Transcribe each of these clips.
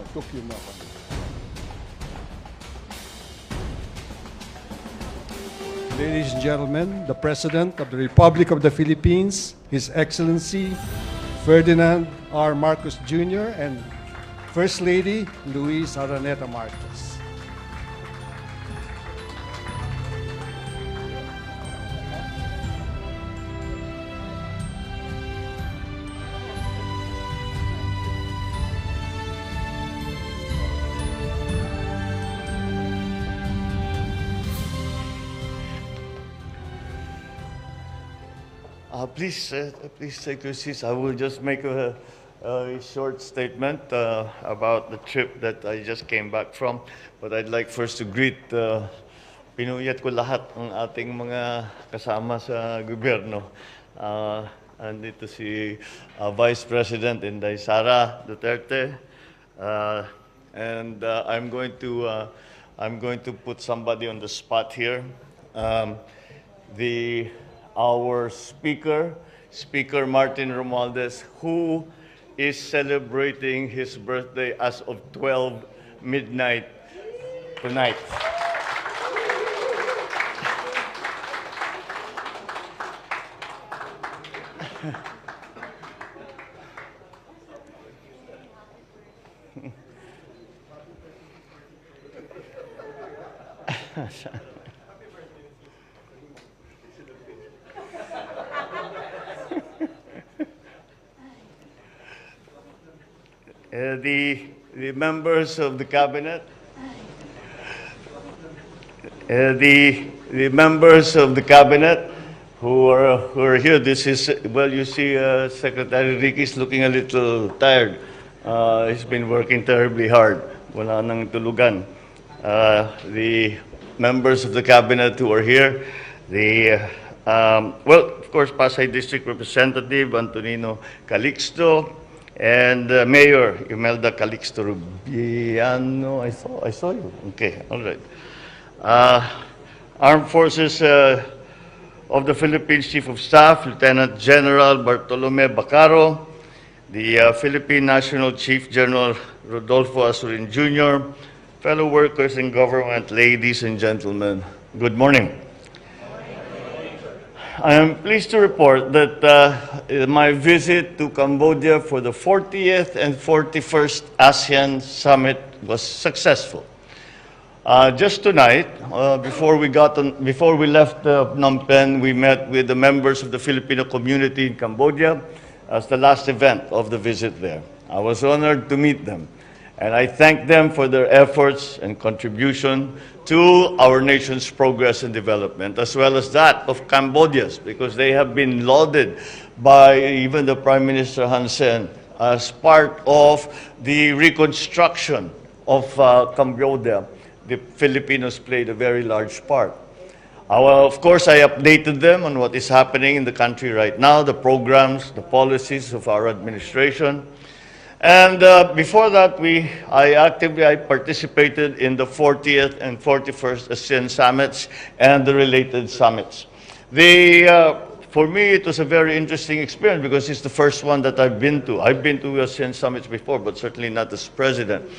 Pagtuk yung mga kapatid. Ladies and gentlemen, the President of the Republic of the Philippines, His Excellency Ferdinand R. Marcos Jr. and First Lady Luis Araneta Marcos. Please take your seats. I will just make a short statement about the trip that I just came back from. But I'd like first to greet, pinuyat ko lahat ng ating mga kasama sa gobyerno. Andito si Vice President Inday Sara Duterte. And I'm going to put somebody on the spot here. Our Speaker Martin Romualdez, who is celebrating his birthday as of 12 midnight tonight. The members of the cabinet, the members of the cabinet who are here. This is, well, you see, Secretary Ricky is looking a little tired. He's been working terribly hard. Wala nang tulugan. The members of the cabinet who are here, well, of course, Pasay District Representative Antonino Calixto, and Mayor Imelda Calixto Rubiano. I saw you. Okay, all right. Armed Forces of the Philippines Chief of Staff, Lieutenant General Bartolome Bacaro, the Philippine National Chief General Rodolfo Azurin Jr., fellow workers in government, ladies and gentlemen, good morning. I am pleased to report that my visit to Cambodia for the 40th and 41st ASEAN Summit was successful. Just tonight, before we left Phnom Penh, we met with the members of the Filipino community in Cambodia as the last event of the visit there. I was honored to meet them, and I thank them for their efforts and contribution to our nation's progress and development, as well as that of Cambodia's, because they have been lauded by even the Prime Minister Hun Sen as part of the reconstruction of Cambodia. The Filipinos played a very large part. Of course, I updated them on what is happening in the country right now, the programs, the policies of our administration. And before that, I participated in the 40th and 41st ASEAN summits and the related summits. For me, it was a very interesting experience because it's the first one that I've been to. I've been to ASEAN summits before, but certainly not as president.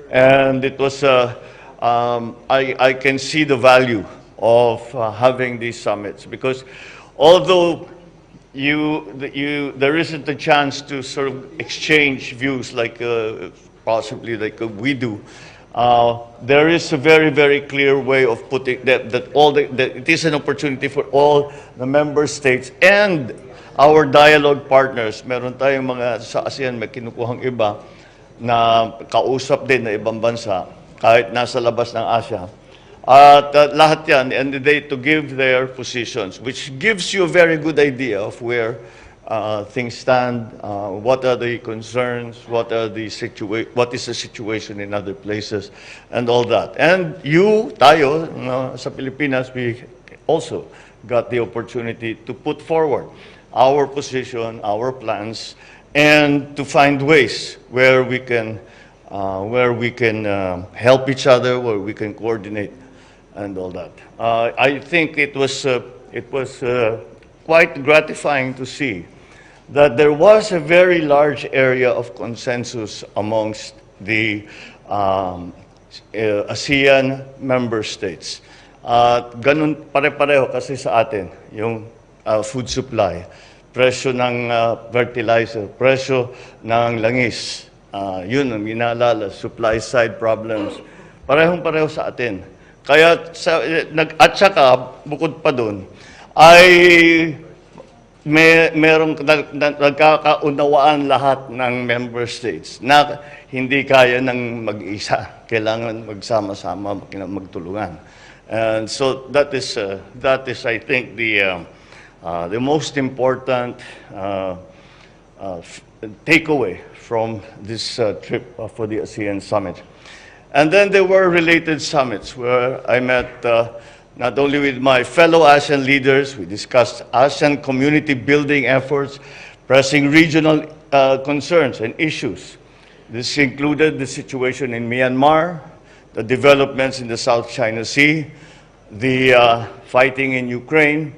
And it was, I can see the value of having these summits because although there isn't a chance to sort of exchange views like possibly like we do. There is a very, very clear way of putting that it is an opportunity for all the member states and our dialogue partners. Meron tayong mga sa ASEAN may kinukuhang iba na kausap din na ibang bansa kahit nasa labas ng Asia. At lahat yan, and they to give their positions, which gives you a very good idea of where things stand, what are the concerns, what is the situation in other places, and all that. And tayo, sa Pilipinas, we also got the opportunity to put forward our position, our plans, and to find ways where we can help each other, where we can coordinate, and all that. I think it was quite gratifying to see that there was a very large area of consensus amongst the ASEAN member states. At ganun pare-pareho kasi sa atin, yung food supply, presyo ng fertilizer, presyo ng langis, yun ang inaalala, supply side problems, parehong-pareho sa atin. Kaya, at saka, bukod pa doon, ay merong nagkakaunawaan lahat ng member states na hindi kaya ng mag-isa. Kailangan magsama-sama, magtulungan. And so that is, I think, the most important takeaway from this trip for the ASEAN Summit. And then there were related summits where I met not only with my fellow ASEAN leaders, we discussed ASEAN community building efforts, pressing regional concerns and issues. This included the situation in Myanmar, the developments in the South China Sea, the fighting in Ukraine,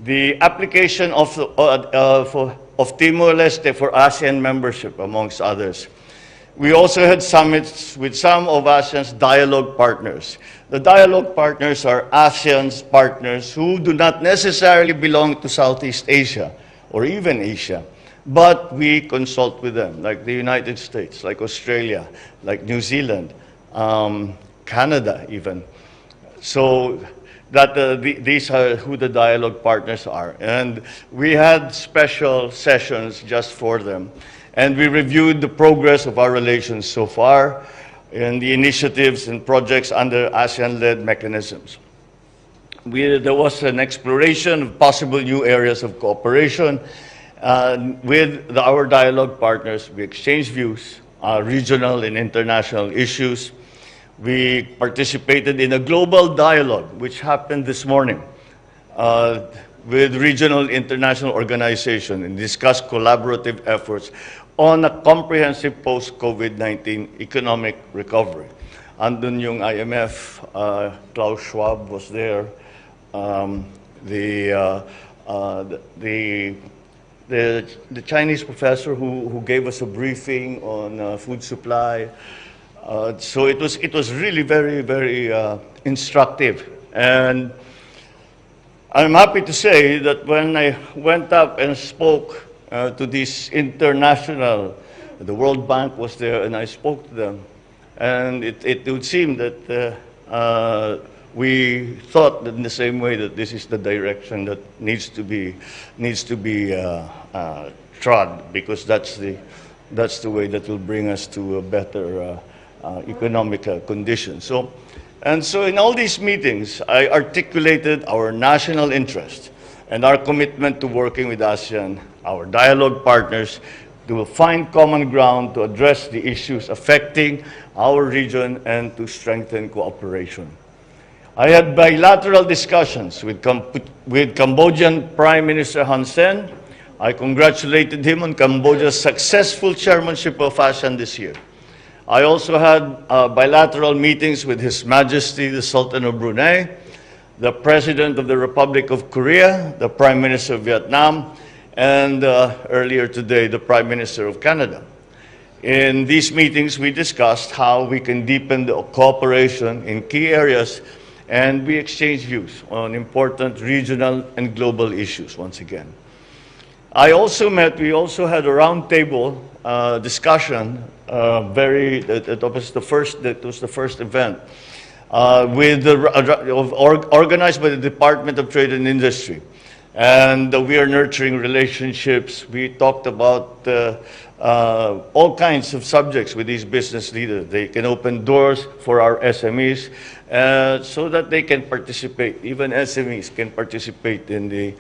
the application of Timor-Leste for ASEAN membership, amongst others. We also had summits with some of ASEAN's dialogue partners. The dialogue partners are ASEAN's partners who do not necessarily belong to Southeast Asia or even Asia, but we consult with them, like the United States, like Australia, like New Zealand, Canada even. So that these are who the dialogue partners are. And we had special sessions just for them. And we reviewed the progress of our relations so far and the initiatives and projects under ASEAN-led mechanisms. There was an exploration of possible new areas of cooperation. With our dialogue partners, we exchanged views, regional and international issues. We participated in a global dialogue, which happened this morning, with regional international organizations and discussed collaborative efforts on a comprehensive post-COVID-19 economic recovery. Andun yung IMF, Klaus Schwab was there, the Chinese professor who gave us a briefing on food supply. So it was really very, very instructive. And I'm happy to say that when I went up and spoke to this international, the World Bank was there, and I spoke to them, and it would seem that we thought in the same way that this is the direction that needs to be trod, because that's the way that will bring us to a better economic condition. So in all these meetings, I articulated our national interest and our commitment to working with ASEAN, our dialogue partners, to find common ground to address the issues affecting our region and to strengthen cooperation. I had bilateral discussions with Cambodian Prime Minister Hun Sen. I congratulated him on Cambodia's successful chairmanship of ASEAN this year. I also had bilateral meetings with His Majesty the Sultan of Brunei, the President of the Republic of Korea, the Prime Minister of Vietnam, and earlier today, the Prime Minister of Canada. In these meetings, we discussed how we can deepen the cooperation in key areas, and we exchanged views on important regional and global issues once again. We also had a roundtable discussion, that was the first event, organized by the Department of Trade and Industry. And we are nurturing relationships. We talked about all kinds of subjects with these business leaders. They can open doors for our SMEs so that they can participate. Even SMEs can participate in the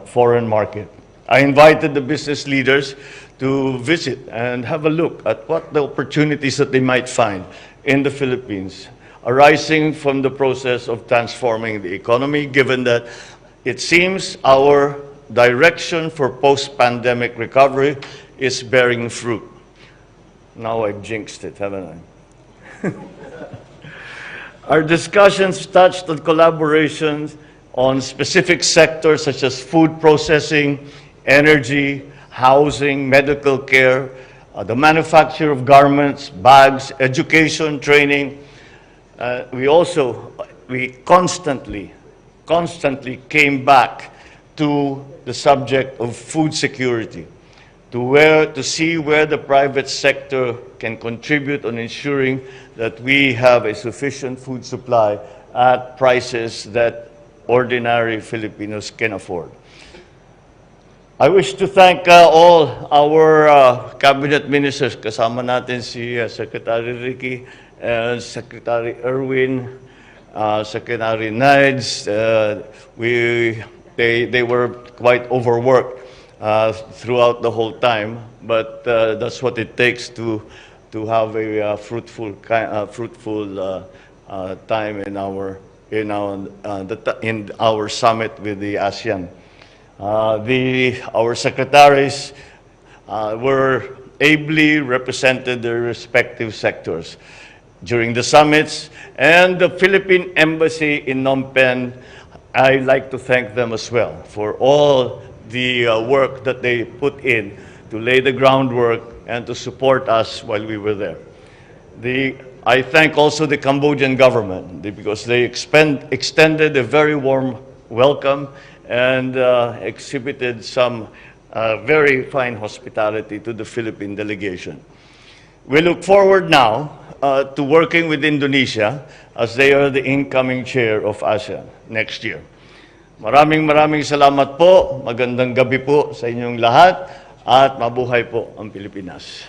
foreign market. I invited the business leaders to visit and have a look at what the opportunities that they might find in the Philippines, arising from the process of transforming the economy, given that it seems our direction for post-pandemic recovery is bearing fruit. Now I've jinxed it, haven't I? Our discussions touched on collaborations on specific sectors such as food processing, energy, housing, medical care, the manufacture of garments, bags, education, training. We constantly came back to the subject of food security, to see where the private sector can contribute on ensuring that we have a sufficient food supply at prices that ordinary Filipinos can afford. I wish to thank all our cabinet ministers. Kasama natin si Secretary Ricky, Secretary Erwin, Secretary Nides. They were quite overworked throughout the whole time, but that's what it takes to have a fruitful time in our summit with the ASEAN. Our secretaries were ably represented their respective sectors during the summits, and the Philippine Embassy in Phnom Penh, I'd like to thank them as well for all the work that they put in to lay the groundwork and to support us while we were there. I thank also the Cambodian government because they extended a very warm welcome and exhibited some very fine hospitality to the Philippine delegation. We look forward now to working with Indonesia as they are the incoming chair of ASEAN next year. Maraming salamat po, magandang gabi po sa inyong lahat, at mabuhay po ang Pilipinas.